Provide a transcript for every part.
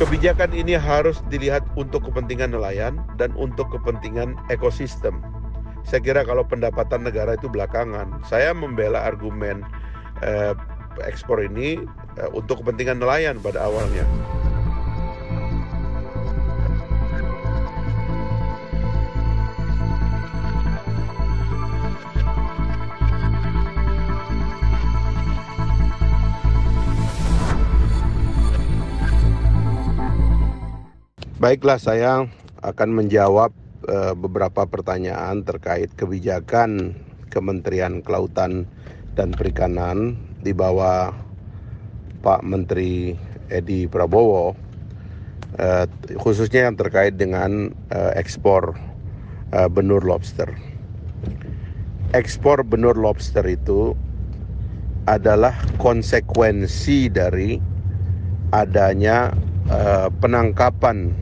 Kebijakan ini harus dilihat untuk kepentingan nelayan dan untuk kepentingan ekosistem. Saya kira kalau pendapatan negara itu belakangan. Saya membela argumen ekspor ini untuk kepentingan nelayan pada awalnya. Baiklah, saya akan menjawab beberapa pertanyaan terkait kebijakan Kementerian Kelautan dan Perikanan di bawah Pak Menteri Edi Prabowo, khususnya yang terkait dengan ekspor benur lobster. Ekspor benur lobster itu adalah konsekuensi dari adanya penangkapan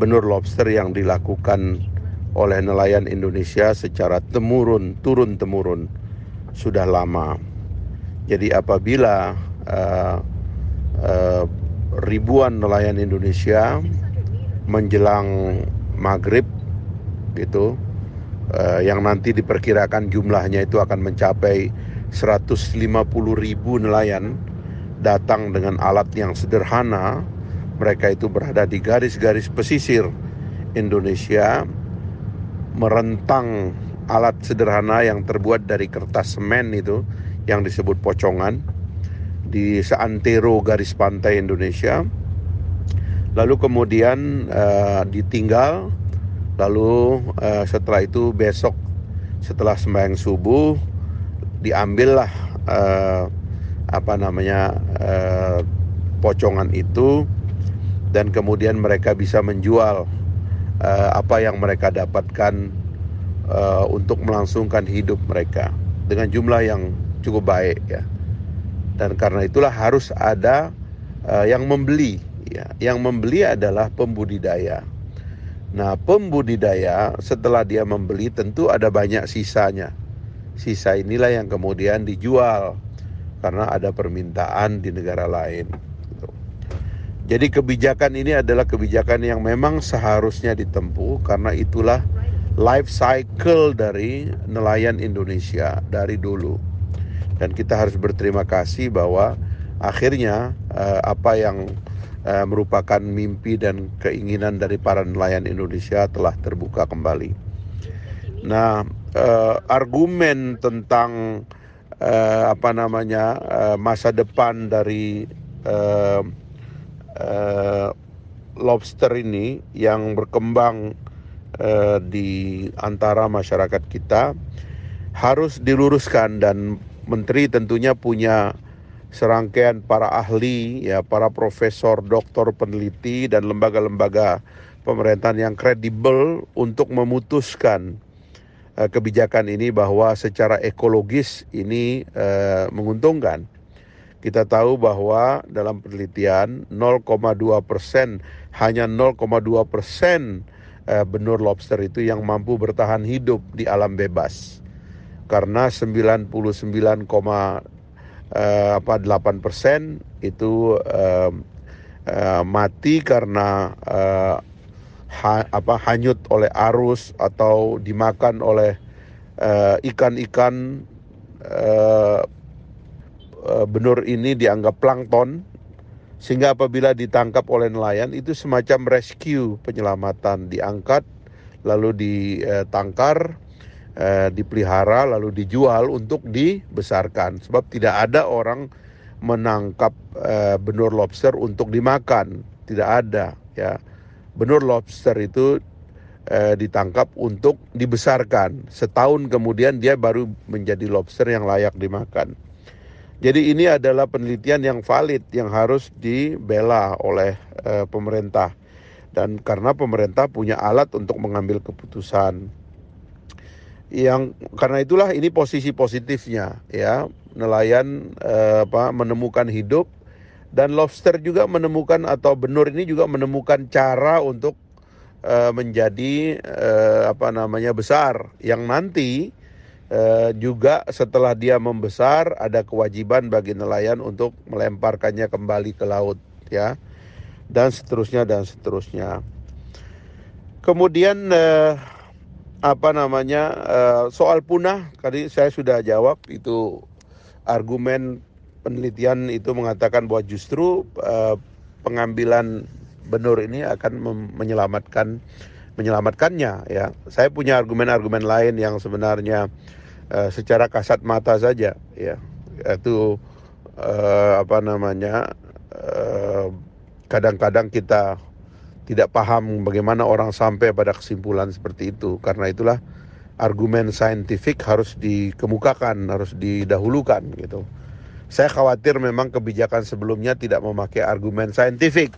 benur lobster yang dilakukan oleh nelayan Indonesia secara turun-temurun sudah lama. Jadi apabila ribuan nelayan Indonesia menjelang maghrib gitu, yang nanti diperkirakan jumlahnya itu akan mencapai 150.000 nelayan datang dengan alat yang sederhana. Mereka itu berada di garis-garis pesisir Indonesia, merentang alat sederhana yang terbuat dari kertas semen itu yang disebut pocongan di seantero garis pantai Indonesia. Lalu kemudian ditinggal, lalu setelah itu besok setelah sembahyang subuh diambillah pocongan itu, dan kemudian mereka bisa menjual apa yang mereka dapatkan untuk melangsungkan hidup mereka dengan jumlah yang cukup baik ya. Dan karena itulah harus ada yang membeli ya. Yang membeli adalah pembudidaya. Nah, pembudidaya setelah dia membeli tentu ada banyak sisanya. Sisa inilah yang kemudian dijual karena ada permintaan di negara lain. Jadi kebijakan ini adalah kebijakan yang memang seharusnya ditempuh karena itulah life cycle dari nelayan Indonesia dari dulu. Dan kita harus berterima kasih bahwa akhirnya apa yang merupakan mimpi dan keinginan dari para nelayan Indonesia telah terbuka kembali. Nah, argumen tentang masa depan dari lobster ini yang berkembang di antara masyarakat kita harus diluruskan, dan menteri tentunya punya serangkaian para ahli ya, para profesor, doktor, peneliti dan lembaga-lembaga pemerintahan yang kredibel untuk memutuskan kebijakan ini bahwa secara ekologis ini menguntungkan. Kita tahu bahwa dalam penelitian 0,2%, hanya 0,2% benur lobster itu yang mampu bertahan hidup di alam bebas. Karena 99,8% itu mati karena hanyut oleh arus atau dimakan oleh ikan-ikan. Benur ini dianggap plankton, sehingga apabila ditangkap oleh nelayan itu semacam rescue, penyelamatan, diangkat lalu ditangkar, dipelihara lalu dijual untuk dibesarkan. Sebab tidak ada orang menangkap benur lobster untuk dimakan, tidak ada ya. Benur lobster itu ditangkap untuk dibesarkan. Setahun kemudian dia baru menjadi lobster yang layak dimakan. Jadi ini adalah penelitian yang valid yang harus dibela oleh pemerintah, dan karena pemerintah punya alat untuk mengambil keputusan. Karena itulah ini posisi positifnya ya, nelayan menemukan hidup, dan lobster juga menemukan, atau benur ini juga menemukan cara untuk menjadi besar, yang nanti juga setelah dia membesar ada kewajiban bagi nelayan untuk melemparkannya kembali ke laut ya. dan seterusnya dan seterusnya. Kemudian soal punah tadi saya sudah jawab. Itu argumen penelitian itu mengatakan bahwa justru pengambilan benur ini akan menyelamatkannya, ya. Saya punya argumen-argumen lain yang sebenarnya secara kasat mata saja, ya, yaitu kadang-kadang kita tidak paham bagaimana orang sampai pada kesimpulan seperti itu. Karena itulah argumen saintifik harus dikemukakan, harus didahulukan gitu. Saya khawatir memang kebijakan sebelumnya tidak memakai argumen saintifik,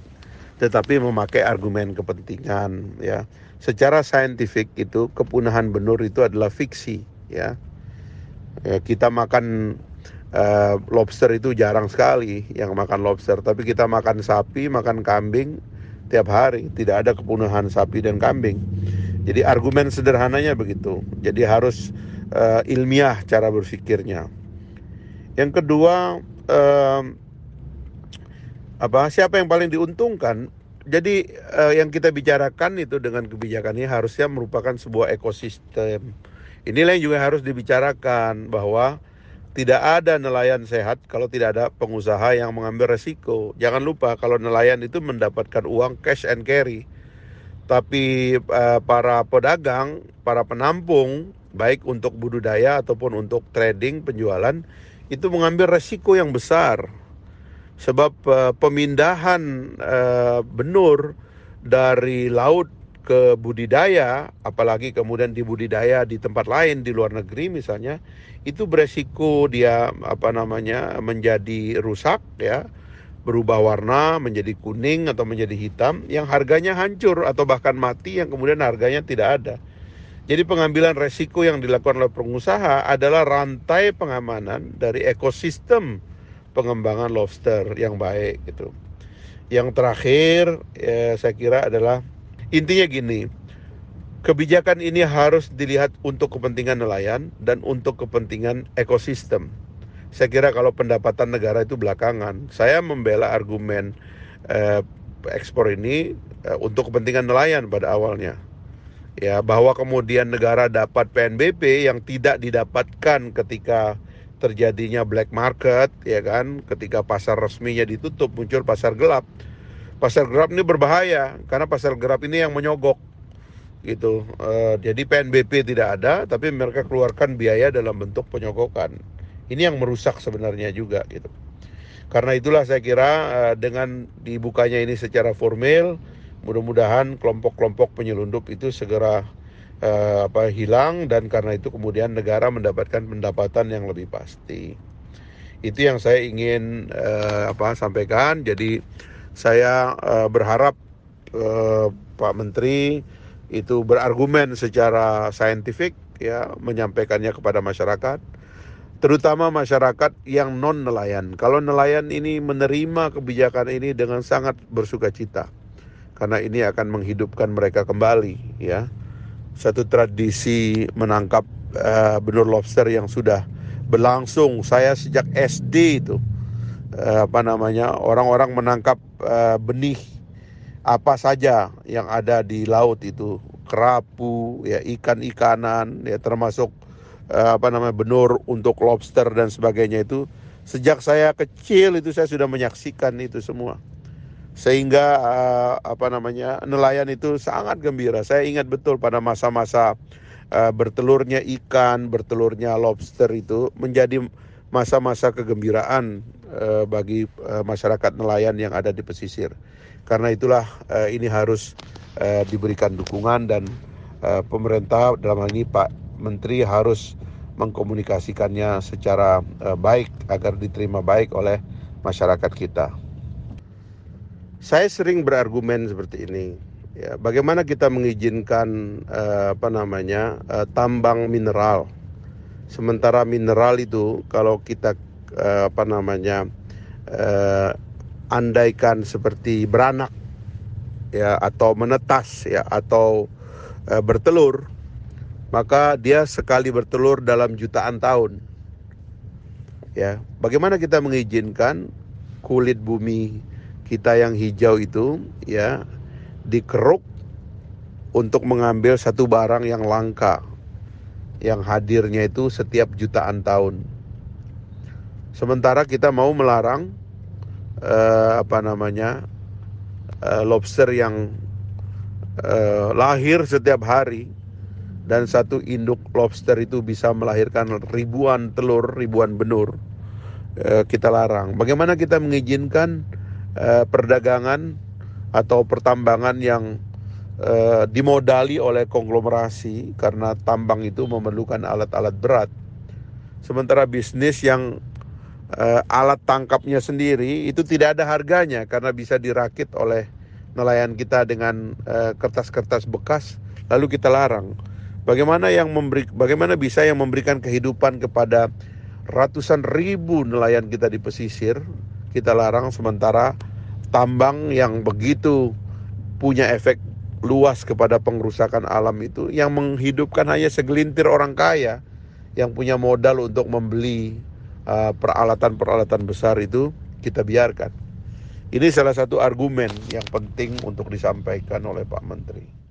tetapi memakai argumen kepentingan, ya. Secara saintifik itu kepunahan benur itu adalah fiksi, ya. Kita makan lobster itu jarang sekali yang makan lobster, tapi kita makan sapi, makan kambing tiap hari, tidak ada kepunahan sapi dan kambing. Jadi argumen sederhananya begitu. Jadi harus ilmiah cara berpikirnya. Yang kedua, siapa yang paling diuntungkan? Jadi yang kita bicarakan itu dengan kebijakan ini harusnya merupakan sebuah ekosistem. Inilah yang juga harus dibicarakan, bahwa tidak ada nelayan sehat kalau tidak ada pengusaha yang mengambil resiko. Jangan lupa kalau nelayan itu mendapatkan uang cash and carry. Tapi para pedagang, para penampung, baik untuk budidaya ataupun untuk trading, penjualan, itu mengambil resiko yang besar. Sebab pemindahan benur dari laut ke budidaya, apalagi kemudian dibudidaya di tempat lain di luar negeri misalnya, itu beresiko dia menjadi rusak, ya, berubah warna menjadi kuning atau menjadi hitam, yang harganya hancur atau bahkan mati, yang kemudian harganya tidak ada. Jadi pengambilan resiko yang dilakukan oleh pengusaha adalah rantai pengamanan dari ekosistem pengembangan lobster yang baik gitu. Yang terakhir saya kira adalah, intinya gini, kebijakan ini harus dilihat untuk kepentingan nelayan dan untuk kepentingan ekosistem. Saya kira kalau pendapatan negara itu belakangan. Saya membela argumen ekspor ini untuk kepentingan nelayan pada awalnya. Ya, bahwa kemudian negara dapat PNBP yang tidak didapatkan ketika terjadinya black market, ya kan, ketika pasar resminya ditutup, muncul pasar gelap. Pasar gelap ini berbahaya karena pasar gelap ini yang menyogok gitu. Jadi PNBP tidak ada, tapi mereka keluarkan biaya dalam bentuk penyogokan. Ini yang merusak sebenarnya juga gitu. Karena itulah saya kira dengan dibukanya ini secara formal, mudah-mudahan kelompok-kelompok penyelundup itu segera hilang, dan karena itu kemudian negara mendapatkan pendapatan yang lebih pasti. Itu yang saya ingin sampaikan. Jadi saya berharap Pak Menteri itu berargumen secara saintifik, ya, menyampaikannya kepada masyarakat, terutama masyarakat yang non nelayan. Kalau nelayan ini menerima kebijakan ini dengan sangat bersukacita, karena ini akan menghidupkan mereka kembali, ya. Satu tradisi menangkap benur lobster yang sudah berlangsung. Saya sejak SD itu orang-orang menangkap benih apa saja yang ada di laut itu, kerapu, ya, ikan-ikanan, ya, termasuk benur untuk lobster dan sebagainya. Itu sejak saya kecil itu saya sudah menyaksikan itu semua. Sehingga nelayan itu sangat gembira. Saya ingat betul pada masa-masa bertelurnya ikan, bertelurnya lobster itu menjadi masa-masa kegembiraan bagi masyarakat nelayan yang ada di pesisir. Karena itulah ini harus diberikan dukungan, dan pemerintah dalam hal ini Pak Menteri harus mengkomunikasikannya secara baik agar diterima baik oleh masyarakat kita. Saya sering berargumen seperti ini, ya, bagaimana kita mengizinkan tambang mineral, sementara mineral itu kalau kita andaikan seperti beranak, ya, atau menetas, ya, atau bertelur, maka dia sekali bertelur dalam jutaan tahun. Ya, bagaimana kita mengizinkan kulit bumi kita yang hijau itu ya dikeruk untuk mengambil satu barang yang langka, yang hadirnya itu setiap jutaan tahun. Sementara kita mau melarang lobster yang lahir setiap hari, dan satu induk lobster itu bisa melahirkan ribuan telur, ribuan benur. Kita larang. Bagaimana kita mengizinkan perdagangan atau pertambangan yang dimodali oleh konglomerasi, karena tambang itu memerlukan alat-alat berat. Sementara bisnis yang alat tangkapnya sendiri itu tidak ada harganya karena bisa dirakit oleh nelayan kita dengan kertas-kertas bekas, lalu kita larang. Bagaimana bisa yang memberikan kehidupan kepada ratusan ribu nelayan kita di pesisir kita larang, sementara tambang yang begitu punya efek luas kepada pengrusakan alam itu yang menghidupkan hanya segelintir orang kaya yang punya modal untuk membeli peralatan-peralatan besar itu kita biarkan. Ini salah satu argumen yang penting untuk disampaikan oleh Pak Menteri.